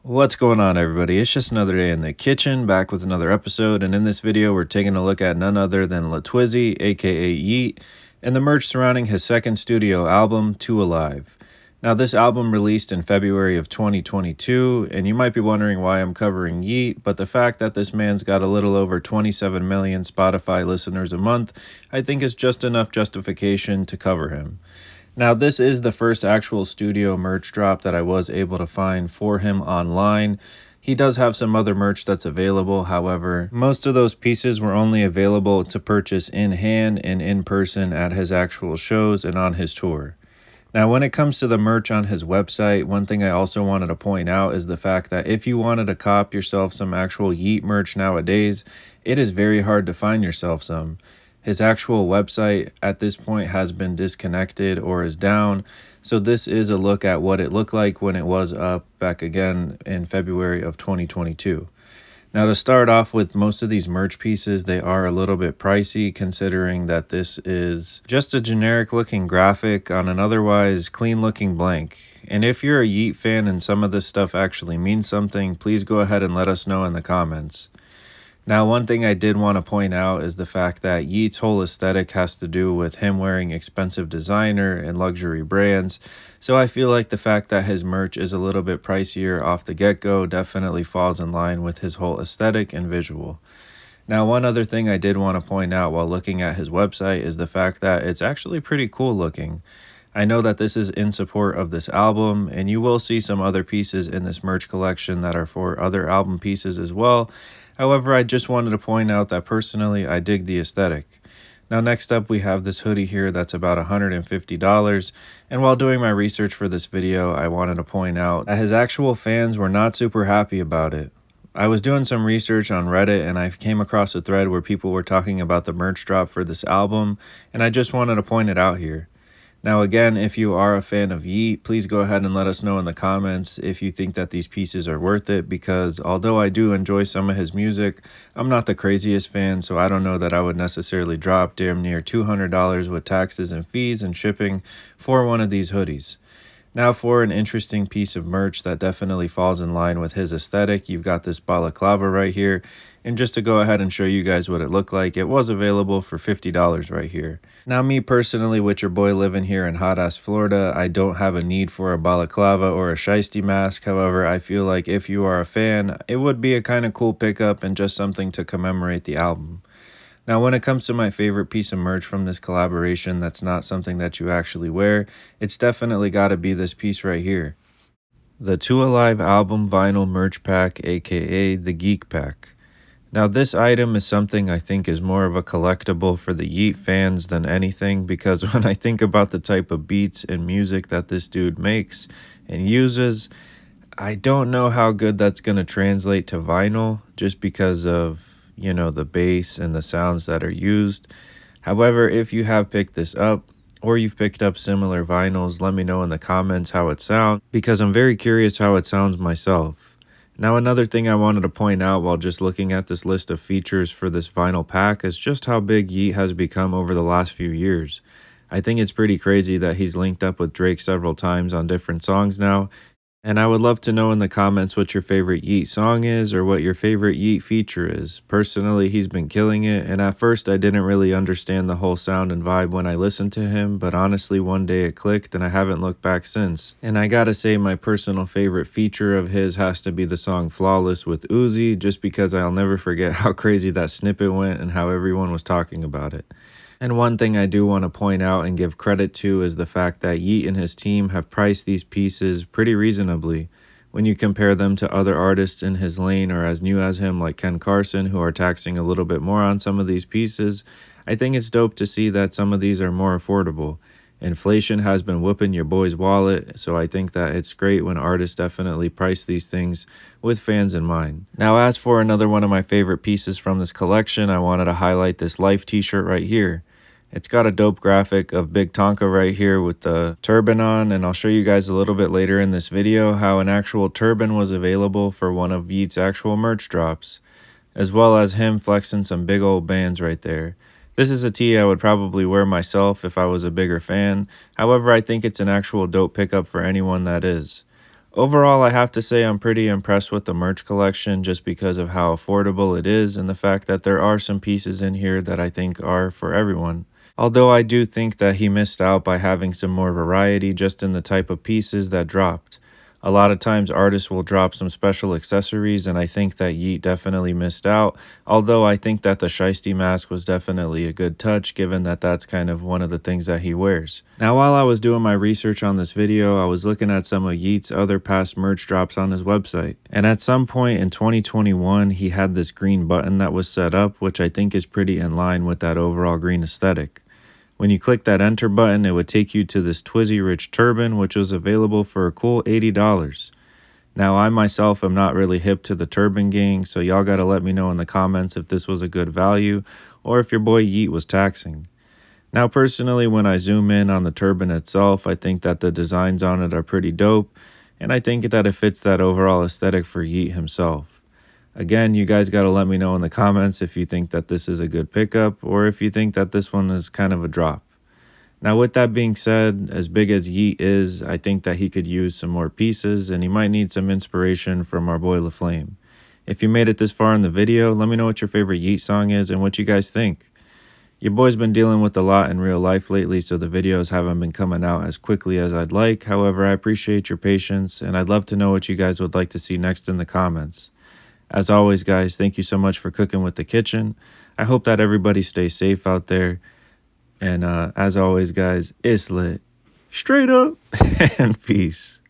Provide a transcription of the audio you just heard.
What's going on, everybody? It's just another day in the kitchen, back with another episode, and in this video we're taking a look at none other than Latwizzy, aka Yeat, and the merch surrounding his second studio album, Too Alive. Now, this album released in February of 2022, and you might be wondering why I'm covering Yeat, but the fact that this man's got a little over 27 million Spotify listeners a month, I think is just enough justification to cover him. Now, this is the first actual studio merch drop that I was able to find for him online. He does have some other merch that's available. However, most of those pieces were only available to purchase in hand and in person at his actual shows and on his tour. Now, when it comes to the merch on his website, one thing I also wanted to point out is the fact that if you wanted to cop yourself some actual Yeat merch nowadays, it is very hard to find yourself some. His actual website at this point has been disconnected or is down, so this is a look at what it looked like when it was up back again in February of 2022. Now, to start off with, most of these merch pieces, they are a little bit pricey considering that this is just a generic looking graphic on an otherwise clean looking blank. And if you're a Yeat fan and some of this stuff actually means something, please go ahead and let us know in the comments. Now, one thing I did want to point out is the fact that Yeat's whole aesthetic has to do with him wearing expensive designer and luxury brands. So I feel like the fact that his merch is a little bit pricier off the get-go definitely falls in line with his whole aesthetic and visual. Now, one other thing I did want to point out while looking at his website is the fact that it's actually pretty cool looking. I know that this is in support of this album, and you will see some other pieces in this merch collection that are for other album pieces as well. However, I just wanted to point out that personally, I dig the aesthetic. Now, next up, we have this hoodie here that's about $150. And while doing my research for this video, I wanted to point out that his actual fans were not super happy about it. I was doing some research on Reddit and I came across a thread where people were talking about the merch drop for this album, and I just wanted to point it out here. Now, again, if you are a fan of Yeat, please go ahead and let us know in the comments if you think that these pieces are worth it, because although I do enjoy some of his music, I'm not the craziest fan, so I don't know that I would necessarily drop damn near $200 with taxes and fees and shipping for one of these hoodies. Now, for an interesting piece of merch that definitely falls in line with his aesthetic, you've got this balaclava right here. And just to go ahead and show you guys what it looked like, it was available for $50 right here. Now, me personally, with your boy living here in hot-ass Florida, I don't have a need for a balaclava or a shiesty mask. However, I feel like if you are a fan, it would be a kind of cool pickup and just something to commemorate the album. Now, when it comes to my favorite piece of merch from this collaboration that's not something that you actually wear, it's definitely got to be this piece right here. The Too Alive album vinyl merch pack, aka the Geek Pack. Now, this item is something I think is more of a collectible for the Yeat fans than anything, because when I think about the type of beats and music that this dude makes and uses, I don't know how good that's going to translate to vinyl just because of the bass and the sounds that are used. However, if you have picked this up or you've picked up similar vinyls, let me know in the comments how it sounds, because I'm very curious how it sounds myself. Now, another thing I wanted to point out while just looking at this list of features for this vinyl pack is just how big Yeat has become over the last few years. I think it's pretty crazy that he's linked up with Drake several times on different songs now. And I would love to know in the comments what your favorite Yeat song is or what your favorite Yeat feature is. Personally, he's been killing it, and at first I didn't really understand the whole sound and vibe when I listened to him, but honestly one day it clicked and I haven't looked back since. And I gotta say, my personal favorite feature of his has to be the song Flawless with Uzi, just because I'll never forget how crazy that snippet went and how everyone was talking about it. And one thing I do want to point out and give credit to is the fact that Yeat and his team have priced these pieces pretty reasonably. When you compare them to other artists in his lane or as new as him like Kencarson, who are taxing a little bit more on some of these pieces, I think it's dope to see that some of these are more affordable. Inflation has been whooping your boy's wallet, so I think that it's great when artists definitely price these things with fans in mind. Now, as for another one of my favorite pieces from this collection, I wanted to highlight this Life t-shirt right here. It's got a dope graphic of Big Tonka right here with the turban on, and I'll show you guys a little bit later in this video how an actual turban was available for one of Yeat's actual merch drops, as well as him flexing some big old bands right there. This is a tee I would probably wear myself if I was a bigger fan. However, I think it's an actual dope pickup for anyone that is. Overall, I have to say I'm pretty impressed with the merch collection just because of how affordable it is and the fact that there are some pieces in here that I think are for everyone. Although I do think that he missed out by having some more variety just in the type of pieces that dropped. A lot of times artists will drop some special accessories, and I think that Yeat definitely missed out, although I think that the shiesty mask was definitely a good touch given that that's kind of one of the things that he wears. Now while I was doing my research on this video, I was looking at some of Yeat's other past merch drops on his website, and at some point in 2021 he had this green button that was set up, which I think is pretty in line with that overall green aesthetic. When you click that enter button, it would take you to this Twizy Rich turban, which was available for a cool $80. Now, I myself am not really hip to the turban gang, so y'all gotta let me know in the comments if this was a good value or if your boy Yeat was taxing. Now, personally, when I zoom in on the turban itself, I think that the designs on it are pretty dope, and I think that it fits that overall aesthetic for Yeat himself. Again, you guys got to let me know in the comments if you think that this is a good pickup or if you think that this one is kind of a drop. Now, with that being said, as big as Yeat is, I think that he could use some more pieces and he might need some inspiration from our boy LaFlame. If you made it this far in the video, let me know what your favorite Yeat song is and what you guys think. Your boy's been dealing with a lot in real life lately, so the videos haven't been coming out as quickly as I'd like. However, I appreciate your patience and I'd love to know what you guys would like to see next in the comments. As always, guys, thank you so much for cooking with the kitchen. I hope that everybody stays safe out there. And as always, guys, it's lit. Straight up and peace.